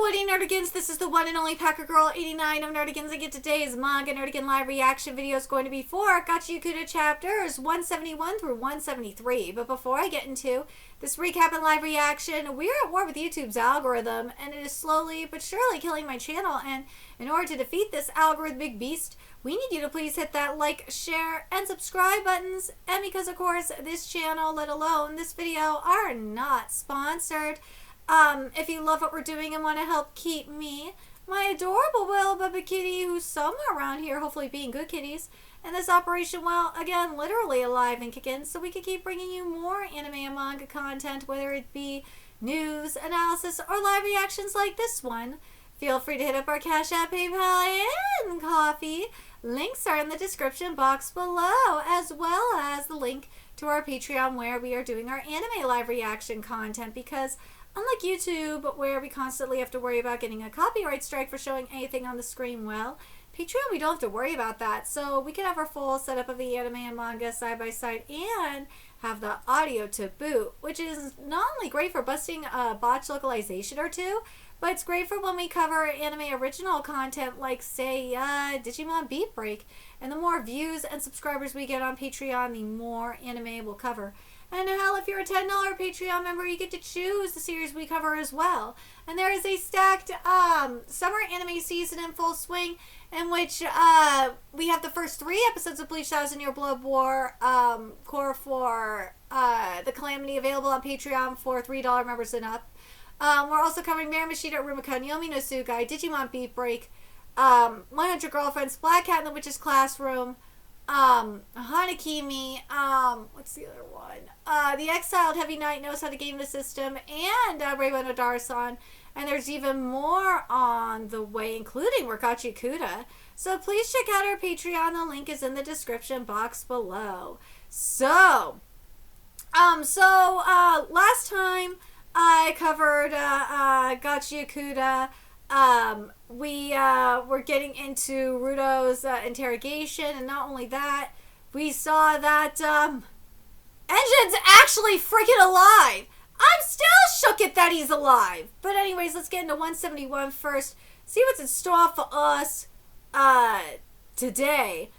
Woody Nerdigans? This is the one and only Packer Girl 89 of Nerdigans, and today's Manga Nerdigan live reaction video is going to be for Gachiakuta chapters 171 through 173. But before I get into this recap and live reaction, we're at war with YouTube's algorithm, and it is slowly but surely killing my channel. And in order to defeat this algorithmic beast, we need you to please hit that like, share, and subscribe buttons. And because, of course, this channel, let alone this video, are not sponsored. If you love what we're doing and want to help keep me, my adorable Will Bubba Kitty, who's somewhere around here, hopefully being good kitties, and this operation, well, again, literally alive and kicking, so we can keep bringing you more anime and manga content, whether it be news, analysis, or live reactions like this one. Feel free to hit up our Cash App, PayPal, and Coffee. Links are in the description box below, as well as the link to our Patreon where we are doing our anime live reaction content, because unlike YouTube, where we constantly have to worry about getting a copyright strike for showing anything on the screen, well, Patreon, we don't have to worry about that. So we can have our full setup of the anime and manga side by side and have the audio to boot, which is not only great for busting a botch localization or two, but it's great for when we cover anime original content like, say, Digimon Beat Break. And the more views and subscribers we get on Patreon, the more anime we'll cover. And hell, if you're a $10 Patreon member, you get to choose the series we cover as well. And there is a stacked summer anime season in full swing, in which we have the first 3 episodes of Bleach Thousand Year Blood War core for the Calamity, available on Patreon for $3 members and up. We're also covering Mare Machida Rumika, Yomi no Tsugai, Digimon Beat Break, 100 Girlfriends, Black Cat in the Witch's Classroom, Hanakimi, what's the other one? The Exiled Heavy Knight Knows How to Game the System, and Reiwa no Darasan. And there's even more on the way, including Gachiakuta. So please check out our Patreon. The link is in the description box below. So, last time I covered Gachiakuta, we were getting into Rudo's interrogation, and not only that, we saw that Enjin's actually freaking alive. I'm still shook at that he's alive. But anyways, let's get into 171 first. See what's in store for us today.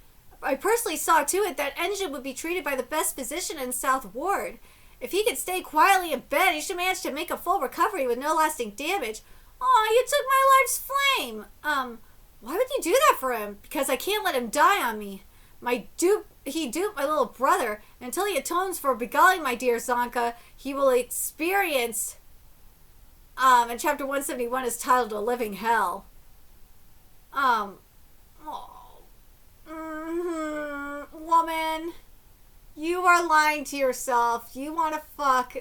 I personally saw to it that Enjin would be treated by the best physician in South Ward. If he could stay quietly in bed, he should manage to make a full recovery with no lasting damage. Aw, you took my life's flame. Why would you do that for him? Because I can't let him die on me. He duped my little brother. And until he atones for beguiling my dear Zanka, he will experience, and chapter 171 is titled A Living Hell. Woman, you are lying to yourself. You want to fuck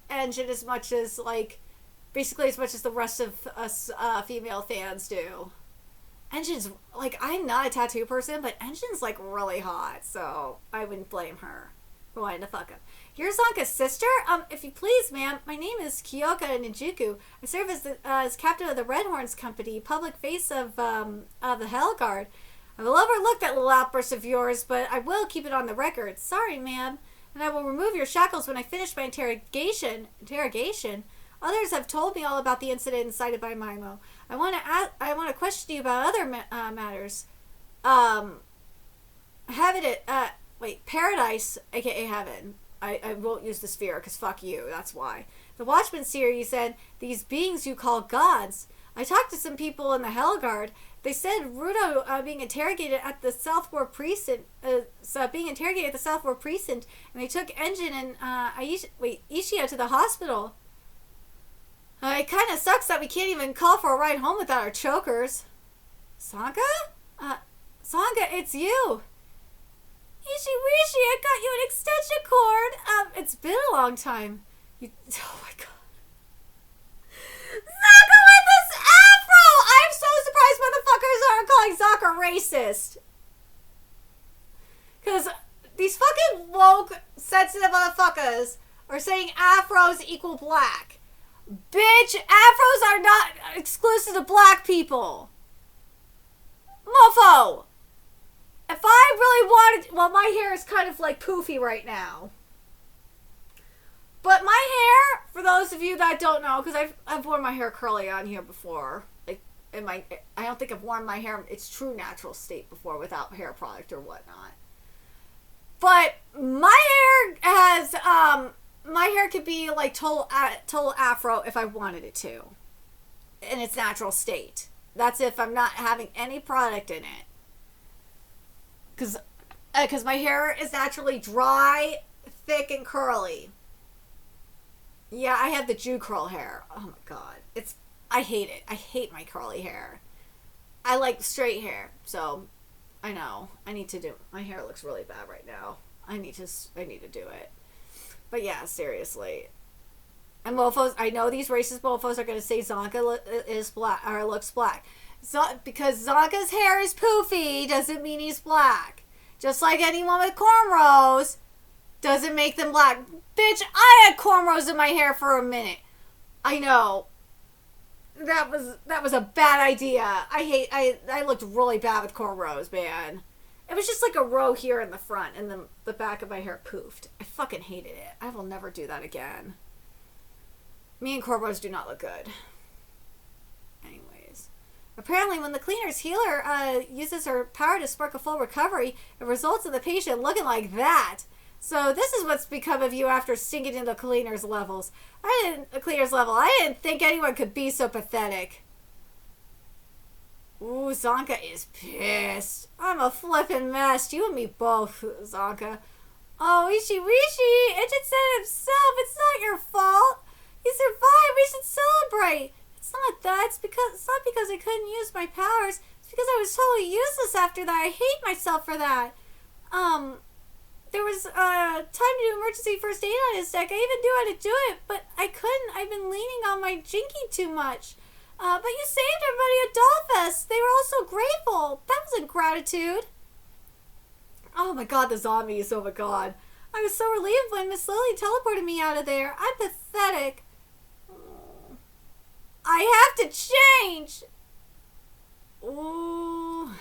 Enjin as much as, like, basically as much as the rest of us female fans do. Enjin's, like, I'm not a tattoo person, but Enjin's, like, really hot, so I wouldn't blame her for wanting to fuck him. You're Zanka's sister? If you please, ma'am, my name is Kyoka Nijuku. I serve as captain of the Red Horns Company, public face of the Hell Guard. I will overlook that little outburst of yours, but I will keep it on the record. Sorry, ma'am. And I will remove your shackles when I finish my interrogation? Others have told me all about the incident incited by Maimo. I want to question you about other matters. Paradise, aka Heaven. I won't use the sphere, because fuck you, that's why. The Watchman series said, these beings you call gods. I talked to some people in the Hell Guard. They said Rudo being interrogated at the South Ward Precinct, and they took Enjin and Ishia to the hospital. It kind of sucks that we can't even call for a ride home without our chokers. Zanka? Zanka, it's you. Ishi, I got you an extension cord. It's been a long time. Oh my god. Zanka with this afro! I'm so surprised motherfuckers aren't calling Zanka racist. Because these fucking woke, sensitive motherfuckers are saying afros equal black. Bitch, afros are not exclusive to black people. Mofo! If I really wanted... Well, my hair is kind of like poofy right now. But my hair, for those of you that don't know, because I've worn my hair curly on here before. Like, I don't think I've worn my hair its true natural state before without hair product or whatnot. But my hair has, my hair could be like total afro if I wanted it to. In its natural state. That's if I'm not having any product in it. Because my hair is naturally dry, thick, and curly. Yeah, I have the Jew curl hair. Oh my god. I hate it. I hate my curly hair. I like straight hair. So, I know. I need to do... My hair looks really bad right now. I need to do it. But yeah, seriously. And mofos, I know these racist mofos are going to say Zonka is black, or looks black. Because Zonka's hair is poofy doesn't mean he's black. Just like anyone with cornrows doesn't make them black. Bitch, I had cornrows in my hair for a minute. I know. That was a bad idea. I looked really bad with cornrows, man. It was just like a row here in the front, and then the back of my hair poofed. I fucking hated it. I will never do that again. Me and cornrows do not look good. Anyways. Apparently, when the cleaner's healer uses her power to spark a full recovery, it results in the patient looking like that. So this is what's become of you after sinking into the cleaner's level. I didn't think anyone could be so pathetic. Ooh, Zonka is pissed. I'm a flippin' mess. You and me both, Zonka. Oh, Ishi Rishi, Ijin said it himself. It's not your fault. He survived. We should celebrate. It's not that. It's not because I couldn't use my powers. It's because I was totally useless after that. I hate myself for that. There was time to do emergency first aid on his deck. I even knew how to do it, but I couldn't. I've been leaning on my Jinky too much. But you saved everybody at Dollfest. They were all so grateful. That wasn't gratitude. Oh my god, the zombies. Oh my god. I was so relieved when Miss Lily teleported me out of there. I'm pathetic. I have to change. Ooh.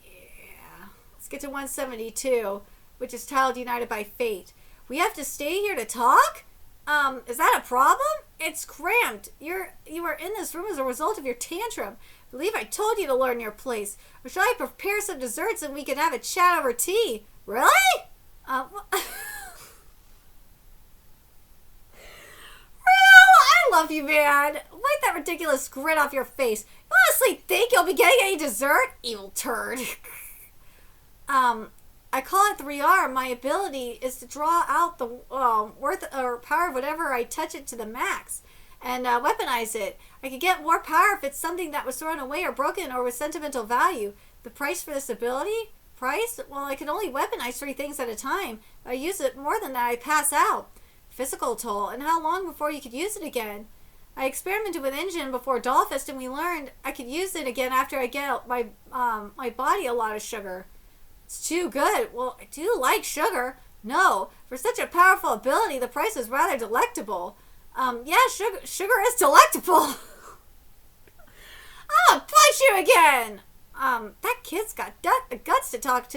Yeah. Let's get to 172, which is titled United by Fate. We have to stay here to talk? Is that a problem? It's cramped. You are in this room as a result of your tantrum. I believe I told you to learn your place. Or shall I prepare some desserts and we can have a chat over tea? Really? I love you, man. Wipe that ridiculous grin off your face. You honestly think you'll be getting any dessert? Evil turd. I call it 3R. My ability is to draw out the worth or power of whatever I touch it to the max and weaponize it. I could get more power if it's something that was thrown away or broken or with sentimental value. The price for this ability? Price? Well, I can only weaponize 3 things at a time. If I use it more than that, I pass out. Physical toll. And how long before you could use it again? I experimented with Engine before Dollfest and we learned I could use it again after I get my body a lot of sugar. It's too good. Well, I do like sugar. No, for such a powerful ability, the price is rather delectable. Yeah, sugar is delectable. I'm gonna punch you again. That kid's got guts to talk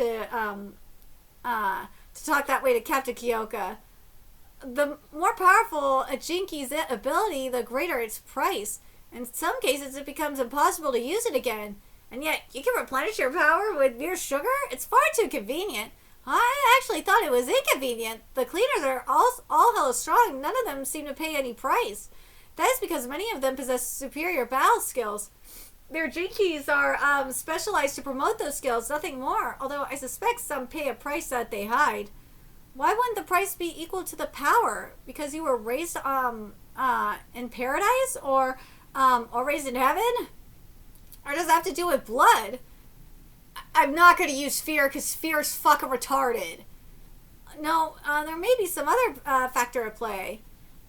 that way to Captain Kyoka. The more powerful a Jinky's ability, the greater its price. In some cases, it becomes impossible to use it again. And yet, you can replenish your power with mere sugar? It's far too convenient. I actually thought it was inconvenient. The cleaners are all hella strong. None of them seem to pay any price. That is because many of them possess superior battle skills. Their Jinkies are specialized to promote those skills, nothing more. Although I suspect some pay a price that they hide. Why wouldn't the price be equal to the power? Because you were raised in paradise? Or raised in heaven? Or does it have to do with blood? I'm not going to use fear because fear is fucking retarded. No, there may be some other factor at play.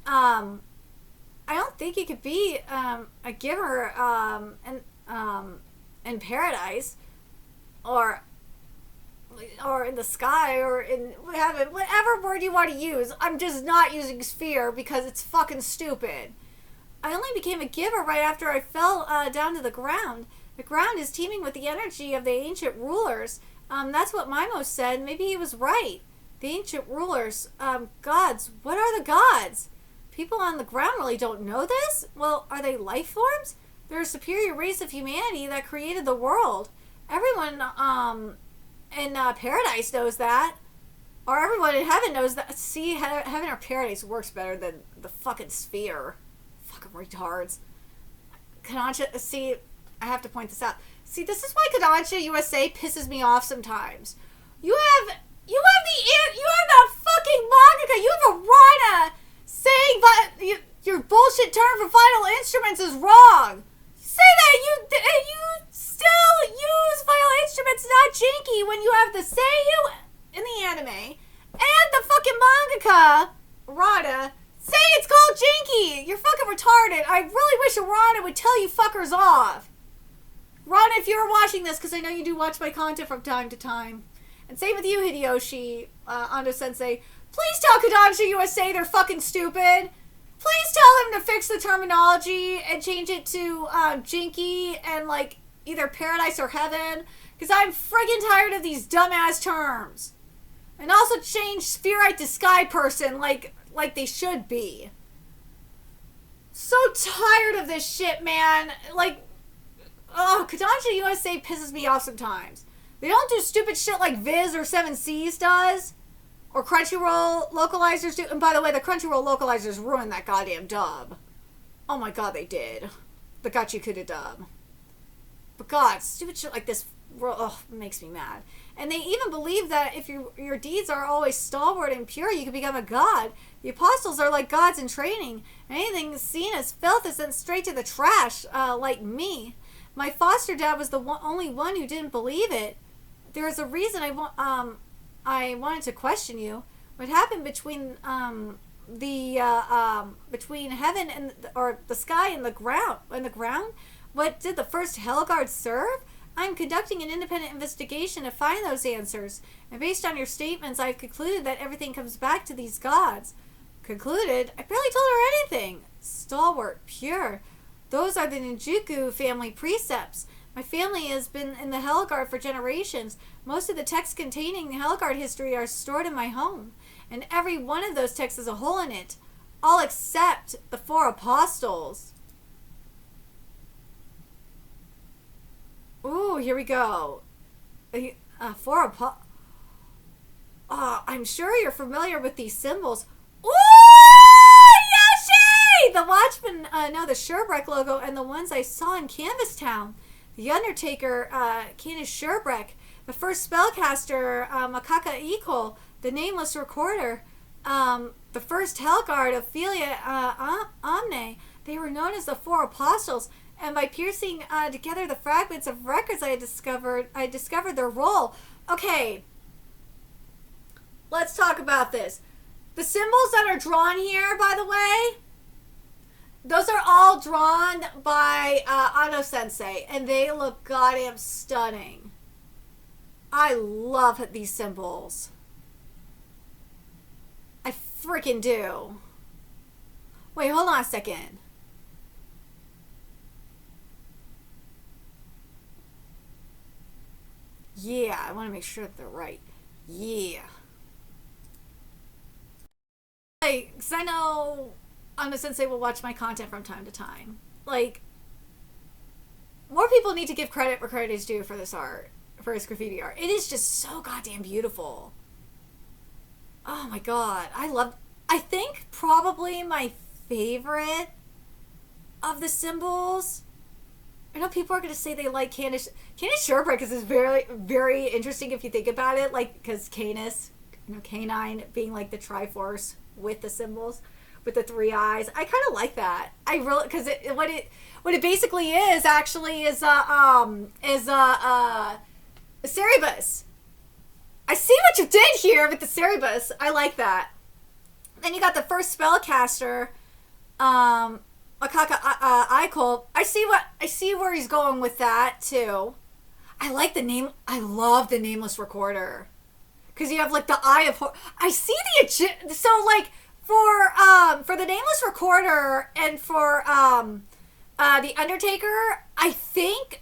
I don't think you could be a giver in paradise or in the sky or in heaven, whatever word you want to use. I'm just not using sphere because it's fucking stupid. I only became a giver right after I fell down to the ground. The ground is teeming with the energy of the ancient rulers. That's what Mimo said. Maybe he was right. The ancient rulers, gods. What are the gods? People on the ground really don't know this? Well, are they life forms? They're a superior race of humanity that created the world. Everyone, in paradise knows that. Or everyone in heaven knows that. See, heaven or paradise works better than the fucking sphere. Fucking retards. Kodansha, see, I have to point this out. See, this is why Kodansha USA pisses me off sometimes. You have the fucking mangaka. You have a Rana saying that your bullshit term for Final Instruments is wrong. Say that you still use Final Instruments, not Jinky, when you have the Seiyu in the anime and the fucking mangaka Rana say it's called Jinky. You're fucking retarded. I really wish Rana would tell you fuckers off. Rana, if you're watching this, because I know you do watch my content from time to time. And same with you, Hideyoshi, Ando Sensei. Please tell Kodansha USA they're fucking stupid. Please tell him to fix the terminology and change it to Jinky and like either paradise or heaven. Because I'm friggin' tired of these dumbass terms. And also change spherite to sky person like they should be. So tired of this shit, man. Like, oh, Kodansha USA pisses me off sometimes. They don't do stupid shit like Viz or 7Seas does. Or Crunchyroll localizers do. And by the way, the Crunchyroll localizers ruined that goddamn dub. Oh my god, they did. The Gachiakuta dub. But god, stupid shit like this makes me mad. And they even believe that if your deeds are always stalwart and pure, you can become a god. The apostles are like gods in training. And anything seen as filth is sent straight to the trash, like me. My foster dad was the only one who didn't believe it. There is a reason I wanted to question you. What happened between between heaven and or the sky and the ground? What did the first Hellguard serve? I'm conducting an independent investigation to find those answers. And based on your statements, I've concluded that everything comes back to these gods. Concluded? I barely told her anything. Stalwart, pure. Those are the Ninjuku family precepts. My family has been in the Hellguard for generations. Most of the texts containing the Hellguard history are stored in my home. And every one of those texts has a hole in it. All except the 4 apostles. Ooh, here we go. 4 apostles. I'm sure you're familiar with these symbols. Ooh, Yoshi! The Watchmen know the Sherbrek logo and the ones I saw in Canvas Town. The Undertaker, Canis Sherbrek. The first spellcaster, Makaka Equal. The Nameless Recorder. The first Hellguard, Ophelia Omne. They were known as the 4 Apostles. And by piecing together the fragments of records I discovered their role. Okay. Let's talk about this. The symbols that are drawn here, by the way, those are all drawn by Ano Sensei, and they look goddamn stunning. I love these symbols. I freaking do. Wait, hold on a second. Yeah, I want to make sure that they're right. Yeah. Because I know Ano Sensei will watch my content from time to time. Like, more people need to give credit where credit is due for this art, for his graffiti art. It is just so goddamn beautiful. Oh my god. I think probably my favorite of the symbols. I know people are going to say they like Canis Sherbrek because it's very, very interesting if you think about it. Like, because Canis, canine being like the Triforce with the symbols, with the 3 eyes. I kind of like that. I really, because what it basically is actually is Cerebus. I see what you did here with the Cerebus. I like that. Then you got the first spellcaster, Makaka Eikol. I see where he's going with that too. I like the name. I love the Nameless Recorder because you have like the Eye of Horror. I see so like for the Nameless Recorder and for the Undertaker. I think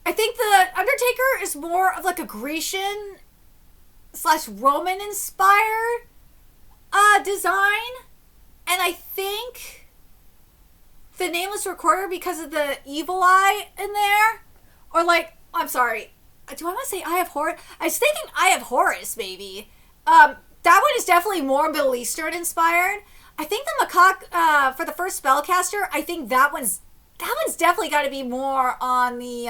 the Undertaker is more of like a Grecian slash Roman inspired design. And I think the Nameless Recorder because of the evil eye in there. Or like, I'm sorry, do I want to say Eye of Horus? I was thinking Eye of Horus, maybe. That one is definitely more Middle Eastern inspired. I think the macaque, for the first spellcaster, I think that one's definitely got to be more on the,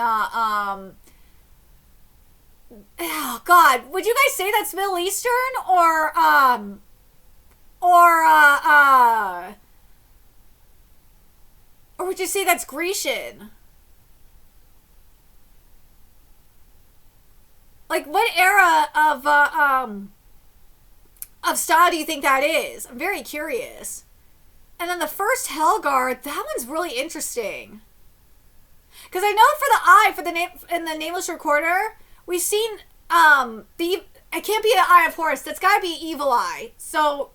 oh God, would you guys say that's Middle Eastern or would you say that's Grecian? Like, what era of style do you think that is? I'm very curious. And then the first Hellguard, that one's really interesting. Because I know for the eye, for the name in the Nameless Recorder, we've seen it can't be the Eye of Horus. That's got to be Evil Eye. So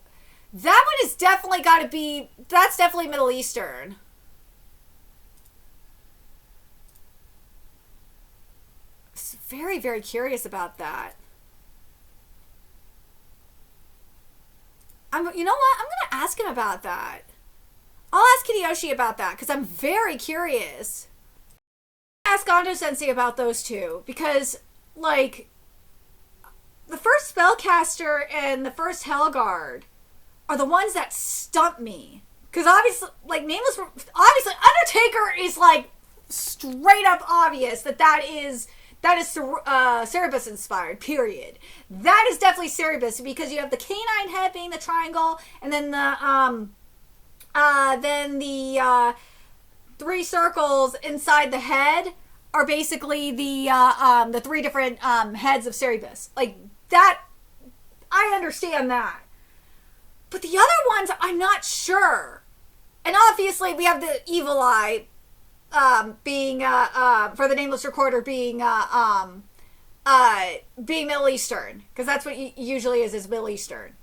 that one is definitely got to be. That's definitely Middle Eastern. Very, very curious about that. You know what? I'm going to ask him about that. I'll ask Hideyoshi about that because I'm very curious. Ask Gondo Sensei about those two because, like, the first Spellcaster and the first Hellguard are the ones that stump me. Because obviously, like, obviously, Undertaker is, like, straight up obvious that is Cerebus inspired, period. That is definitely Cerebus because you have the canine head being the triangle, and then the three circles inside the head are basically the three different heads of Cerebus. Like that, I understand that. But the other ones, I'm not sure. And obviously, we have the Evil Eye. Being for the Nameless Recorder being Middle Eastern, because that's what usually is Middle Eastern.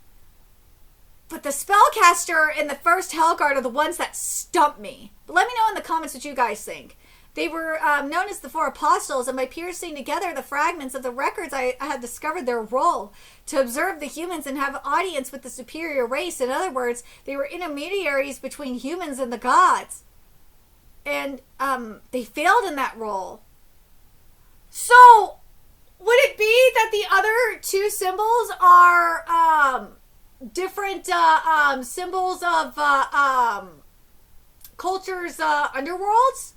But the Spellcaster and the first Hellguard are the ones that stump me. But let me know in the comments what you guys think. They were known as the Four Apostles, and by piecing together the fragments of the records, I had discovered their role to observe the humans and have audience with the superior race. In other words, they were intermediaries between humans and the gods. And they failed in that role. So, would it be that the other two symbols are different symbols of culture's underworlds?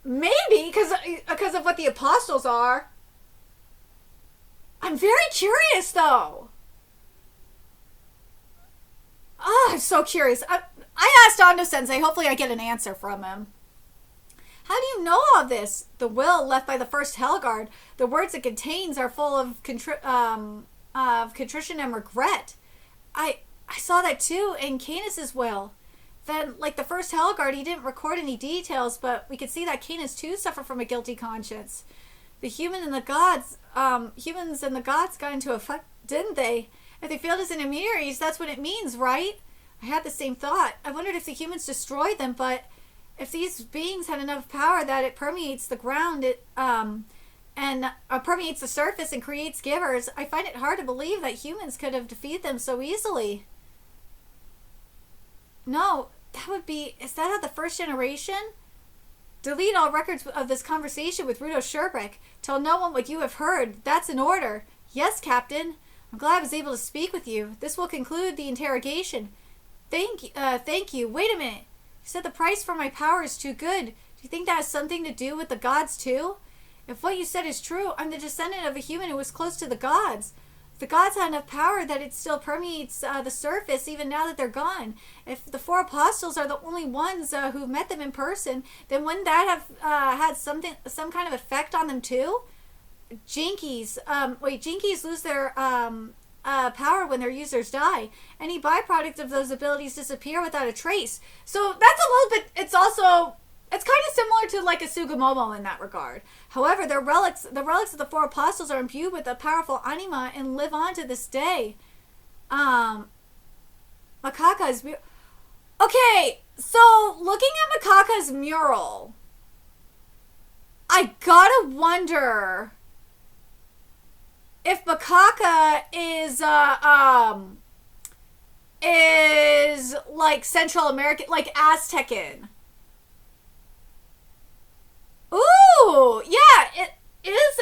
Maybe, because of what the apostles are. I'm very curious, though. Oh, I'm so curious. I asked Ando Sensei. Hopefully I get an answer from him. How do you know all this? The will left by the first Hellguard, the words it contains are full of contrition and regret. I saw that too in Canis' will. Then, like the first Hellguard, he didn't record any details, but we could see that Canis too suffered from a guilty conscience. The humans and the gods got into a fight, didn't they? If they failed as intermediaries, that's what it means, right? I had the same thought. I wondered if the humans destroyed them, but if these beings had enough power that it permeates the ground, permeates the surface and creates givers, I find it hard to believe that humans could have defeated them so easily. No, is that of the first generation? Delete all records of this conversation with Rudo Sherbrick. Tell no one what you have heard. That's an order. Yes, Captain. I'm glad I was able to speak with you. This will conclude the interrogation. Thank you. Wait a minute. You said the price for my power is too good. Do you think that has something to do with the gods too? If what you said is true, I'm the descendant of a human who was close to the gods. If the gods had enough power that it still permeates the surface even now that they're gone. If the four apostles are the only ones who've met them in person, then wouldn't that have had some kind of effect on them too? Jinkies lose their power when their users die. Any byproduct of those abilities disappear without a trace. So that's a little bit, it's kind of similar to like a Sugimomo in that regard. However, the relics of the four apostles are imbued with a powerful anima and live on to this day. Makaka's okay, so looking at Makaka's mural, I gotta wonder if Macaca is like Central American, like Aztecan. Ooh, yeah, it is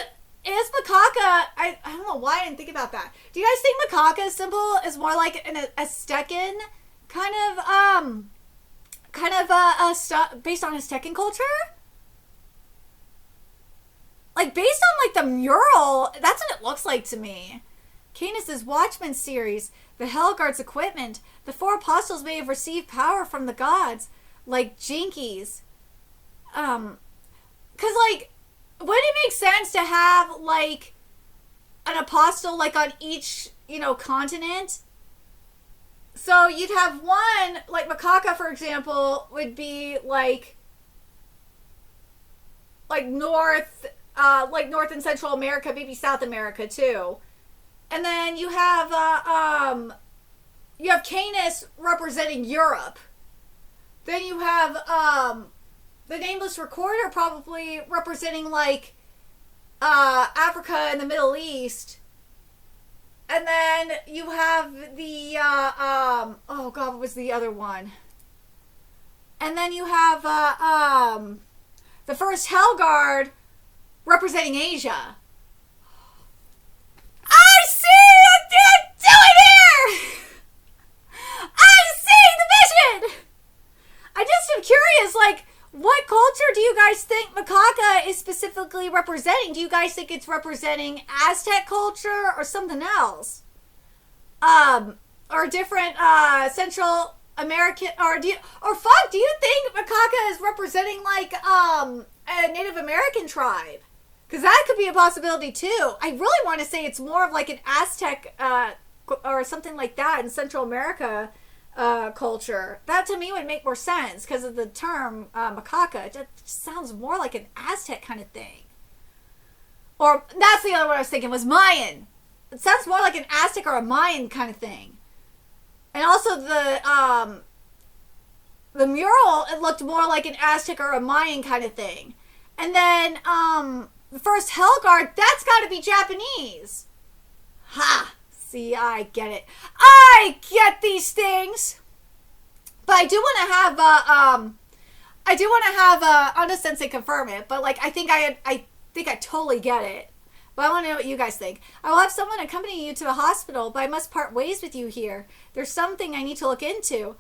macaca. I don't know why I didn't think about that. Do you guys think macaca's symbol is more like an Aztecan kind of based on Aztecan culture? Like based on like the mural, that's what it looks like to me. Canis' Watchmen series, the Hellguard's equipment, the four apostles may have received power from the gods, like Jinkies. Cause like, wouldn't it make sense to have like an apostle like on each, continent? So you'd have one, like Macaca, for example, would be North, North and Central America, maybe South America too. And then you have Canis representing Europe. Then you have the Nameless Recorder probably representing Africa and the Middle East. And then you have the oh god, what was the other one? And then you have the first Hellguard representing Asia. I see what you're doing here! I see the vision! I just am curious, what culture do you guys think Macaca is specifically representing? Do you guys think it's representing Aztec culture or something else? Or different Central American, do you think Macaca is representing a Native American tribe? Because that could be a possibility too. I really want to say it's more of like an Aztec or something like that in Central America culture. That to me would make more sense because of the term macaca. It just sounds more like an Aztec kind of thing. Or that's the other one I was thinking was Mayan. It sounds more like an Aztec or a Mayan kind of thing. And also the mural, it looked more like an Aztec or a Mayan kind of thing. And then the first Hellguard, that's got to be Japanese. Ha! See, I get it. I get these things. But I do want to have Anda Sensei confirm it. But I think I totally get it. But I want to know what you guys think. I will have someone accompany you to the hospital, but I must part ways with you here. There's something I need to look into.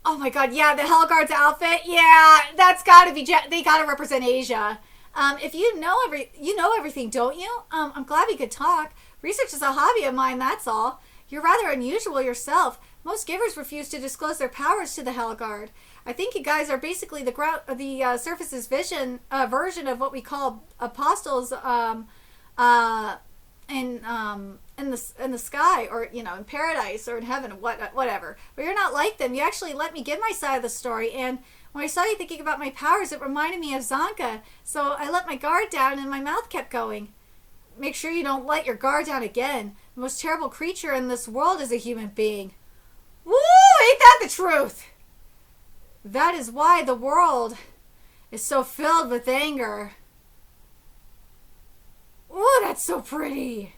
Oh my god, yeah, the Hellguard's outfit. Yeah, that's got to be. They got to represent Asia. If you know everything, don't you? I'm glad we could talk. Research is a hobby of mine, that's all. You're rather unusual yourself. Most givers refuse to disclose their powers to the Hellguard. I think you guys are basically the surface's version of what we call apostles in the sky, or in paradise or in heaven, whatever. But you're not like them. You actually let me give my side of the story, and when I saw you thinking about my powers, it reminded me of Zanka. So I let my guard down and my mouth kept going. Make sure you don't let your guard down again. The most terrible creature in this world is a human being. Woo! Ain't that the truth? That is why the world is so filled with anger. Ooh, that's so pretty.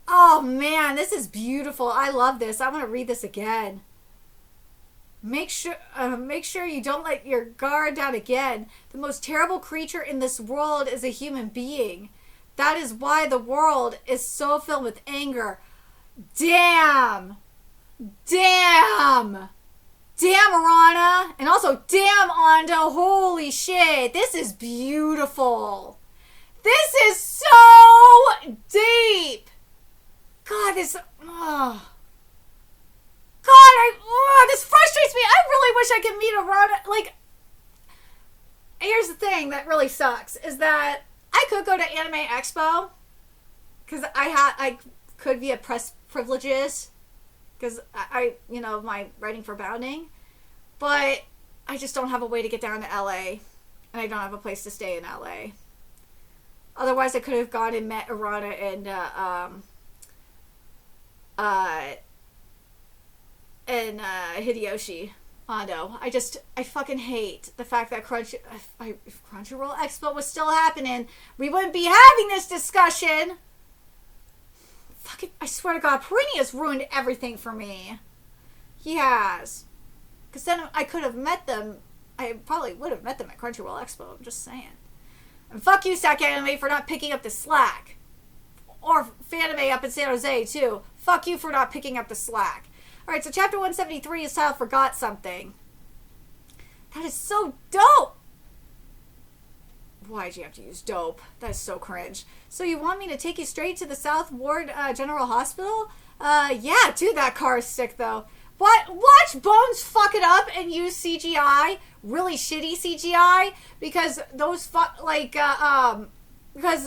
Oh man, this is beautiful. I love this. I want to read this again. Make sure you don't let your guard down again. The most terrible creature in this world is a human being. That is why the world is so filled with anger. Damn. Damn. Damn, Arana. And also, damn, Ando. Holy shit. This is beautiful. This is so deep. God, this... Oh. God, this frustrates me. I really wish I could meet Arana. Here's the thing that really sucks, is that I could go to Anime Expo, because I could via press privileges, because I my writing for Bounding, but I just don't have a way to get down to LA, and I don't have a place to stay in LA. Otherwise, I could have gone and met Arana and Hideyoshi Oh no, I fucking hate the fact that if Crunchyroll Expo was still happening, we wouldn't be having this discussion. Fucking, I swear to God, Perini has ruined everything for me. He has. Because then I could have met them. I probably would have met them at Crunchyroll Expo, I'm just saying. And fuck you, Stack Anime, for not picking up the slack. Or Fanime up in San Jose, too. Fuck you for not picking up the slack. Alright, so chapter 173 is titled Forgot Something. That is so dope! Why'd you have to use dope? That is so cringe. So you want me to take you straight to the South Ward General Hospital? Yeah, dude, that car is sick, though. What? Watch Bones fuck it up and use CGI, really shitty CGI, because those because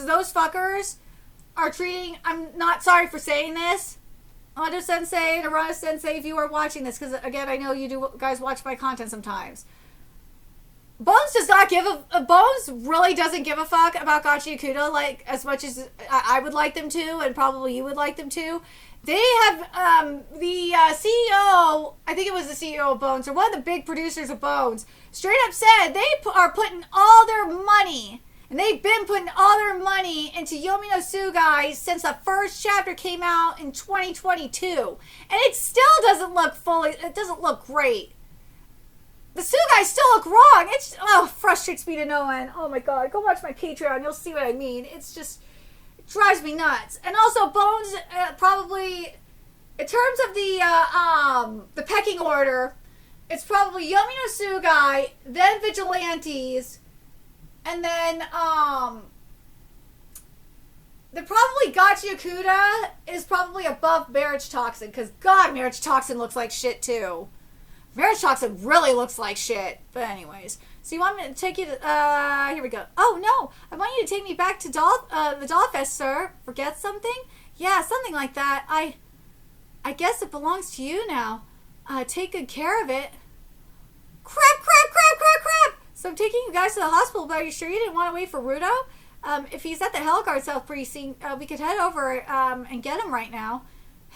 those fuckers are treating. I'm not sorry for saying this, Ando Sensei, Narana Sensei, if you are watching this, because again, I know you guys watch my content sometimes. Bones does not give Bones really doesn't give a fuck about Gachiakuta like as much as I would like them to, and probably you would like them to. They have the CEO, I think it was the CEO of Bones, or one of the big producers of Bones, straight up said they are putting all their money, and they've been putting all their money into Yomi no Tsugai since the first chapter came out in 2022, and it still doesn't look great. The Tsugai still look wrong. It frustrates me to no end. Oh my god, go watch my Patreon, you'll see what I mean. It's just, drives me nuts. And also Bones probably, in terms of the pecking order, it's probably Yomi no Tsugai, then Vigilantes, and then the probably Gachiakuta is probably above Marriage Toxin, because God, Marriage Toxin looks like shit too. Marriage Toxin really looks like shit. But anyways, so you want me to take you to, here we go. Oh no, I want you to take me back to the Dollfest, sir. Forget something? Yeah, something like that. I guess it belongs to you now. Take good care of it. Crap. So I'm taking you guys to the hospital, but are you sure you didn't want to wait for Rudo? If he's at the Hellguard South Precinct, we could head over, and get him right now.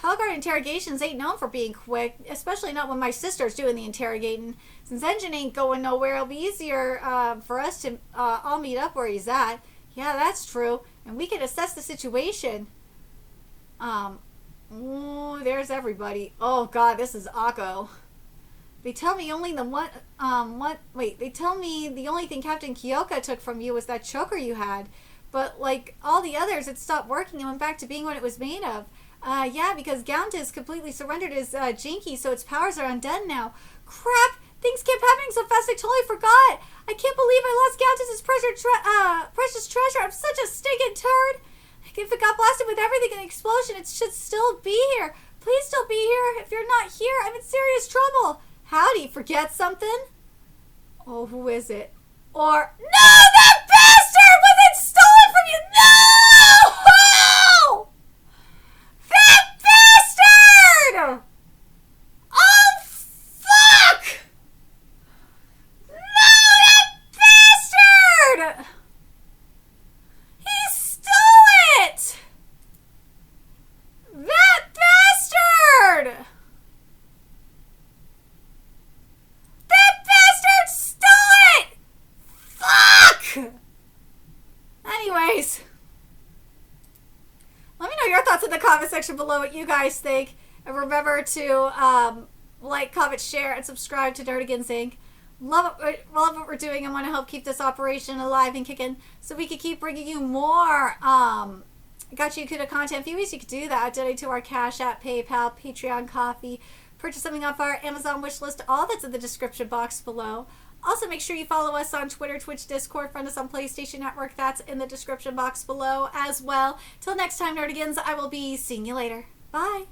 Hellguard interrogations ain't known for being quick, especially not when my sister's doing the interrogating. Since Engine ain't going nowhere, it'll be easier for us to all meet up where he's at. Yeah, that's true. And we can assess the situation. There's everybody. Oh god, this is Akko. They tell me only they tell me the only thing Captain Kyoka took from you was that choker you had. But like all the others, it stopped working and went back to being what it was made of. Yeah, because Gauntis completely surrendered his Jinky, so its powers are undead now. Crap! Things kept happening so fast I totally forgot! I can't believe I lost Gauntis' precious treasure! I'm such a stinking turd! If it got blasted with everything in the explosion, it should still be here! Please still be here! If you're not here, I'm in serious trouble! Howdy, forget something? Oh, who is it? Or... No! That bastard! Was it stolen from you? No! That bastard! Oh, fuck! No, that bastard! He stole it! That bastard! That bastard stole it! Fuck! Anyways... Let me know your thoughts in the comment section below, what you guys think. And remember to like, comment, share, and subscribe to Nerdigans Inc. Love what we're doing and want to help keep this operation alive and kicking so we can keep bringing you more Gachiakuta content. A few ways you could do that. Donate to our Cash App, PayPal, Patreon, Coffee. Purchase something off our Amazon wish list. All that's in the description box below. Also, make sure you follow us on Twitter, Twitch, Discord, friend us on PlayStation Network. That's in the description box below as well. Till next time, Nerdigans, I will be seeing you later. Bye.